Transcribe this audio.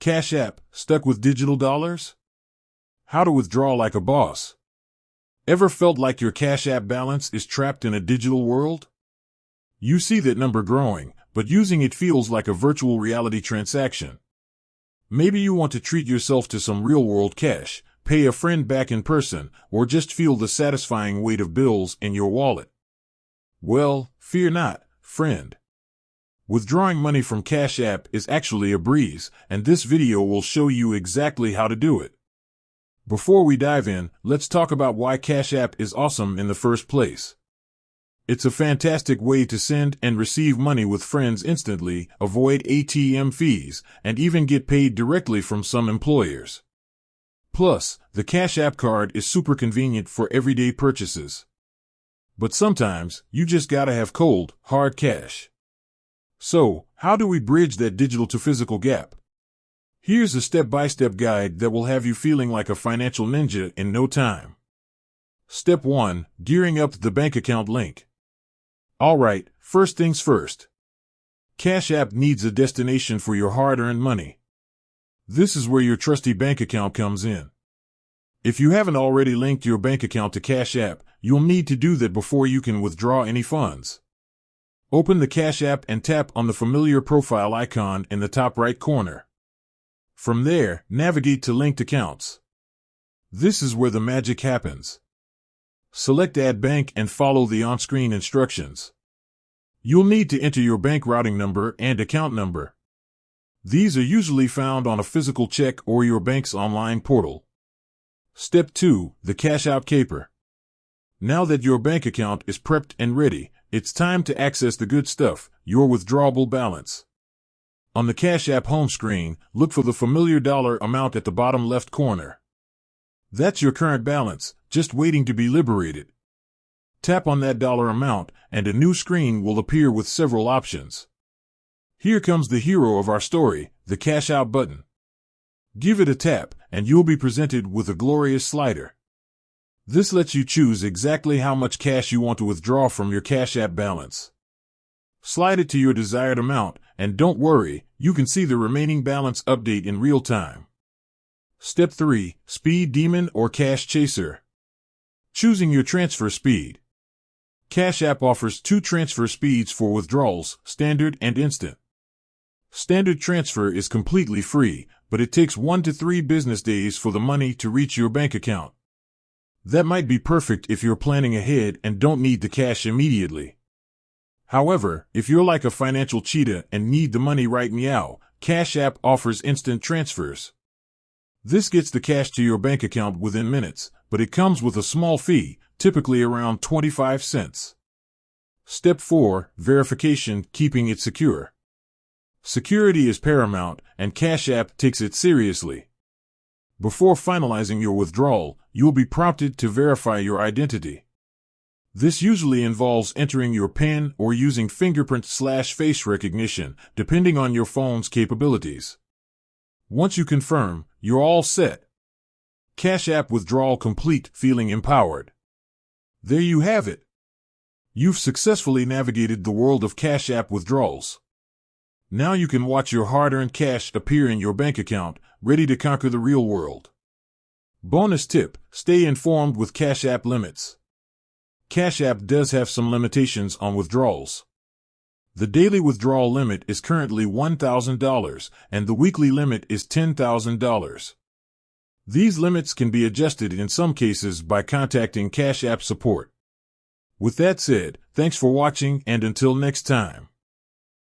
Cash App, stuck with digital dollars? How to withdraw like a boss. Ever felt like your Cash App balance is trapped in a digital world? You see that number growing, but using it feels like a virtual reality transaction. Maybe you want to treat yourself to some real-world cash, pay a friend back in person, or just feel the satisfying weight of bills in your wallet. Well, fear not, friend. Withdrawing money from Cash App is actually a breeze, and this video will show you exactly how to do it. Before we dive in, let's talk about why Cash App is awesome in the first place. It's a fantastic way to send and receive money with friends instantly, avoid ATM fees, and even get paid directly from some employers. Plus, the Cash App card is super convenient for everyday purchases. But sometimes, you just gotta have cold, hard cash. So, how do we bridge that digital to physical gap? Here's a step-by-step guide that will have you feeling like a financial ninja in no time. Step 1. Gearing up the bank account link. Alright, first things first. Cash App needs a destination for your hard-earned money. This is where your trusty bank account comes in. If you haven't already linked your bank account to Cash App, you'll need to do that before you can withdraw any funds. Open the Cash App and tap on the familiar profile icon in the top right corner. From there, navigate to Linked Accounts. This is where the magic happens. Select Add Bank and follow the on-screen instructions. You'll need to enter your bank routing number and account number. These are usually found on a physical check or your bank's online portal. Step 2. The Cash Out Caper. Now that your bank account is prepped and ready, it's time to access the good stuff, your withdrawable balance. On the Cash App home screen, look for the familiar dollar amount at the bottom left corner. That's your current balance, just waiting to be liberated. Tap on that dollar amount, and a new screen will appear with several options. Here comes the hero of our story, the Cash Out button. Give it a tap, and you'll be presented with a glorious slider. This lets you choose exactly how much cash you want to withdraw from your Cash App balance. Slide it to your desired amount, and don't worry, you can see the remaining balance update in real time. Step 3. Speed Demon or Cash Chaser. Choosing your transfer speed. Cash App offers 2 transfer speeds for withdrawals, standard and instant. Standard transfer is completely free, but it takes 1 to 3 business days for the money to reach your bank account. That might be perfect if you're planning ahead and don't need the cash immediately. However, if you're like a financial cheetah and need the money right meow, Cash App offers instant transfers. This gets the cash to your bank account within minutes, but it comes with a small fee, typically around 25 cents. Step 4. Verification, keeping it secure. Security is paramount, and Cash App takes it seriously. Before finalizing your withdrawal, you'll be prompted to verify your identity. This usually involves entering your PIN or using fingerprint/face recognition, depending on your phone's capabilities. Once you confirm, you're all set. Cash App withdrawal complete, feeling empowered. There you have it. You've successfully navigated the world of Cash App withdrawals. Now you can watch your hard-earned cash appear in your bank account, ready to conquer the real world. Bonus tip: stay informed with Cash App limits. Cash App does have some limitations on withdrawals. The daily withdrawal limit is currently $1,000, and the weekly limit is $10,000. These limits can be adjusted in some cases by contacting Cash App support. With that said, thanks for watching, and until next time.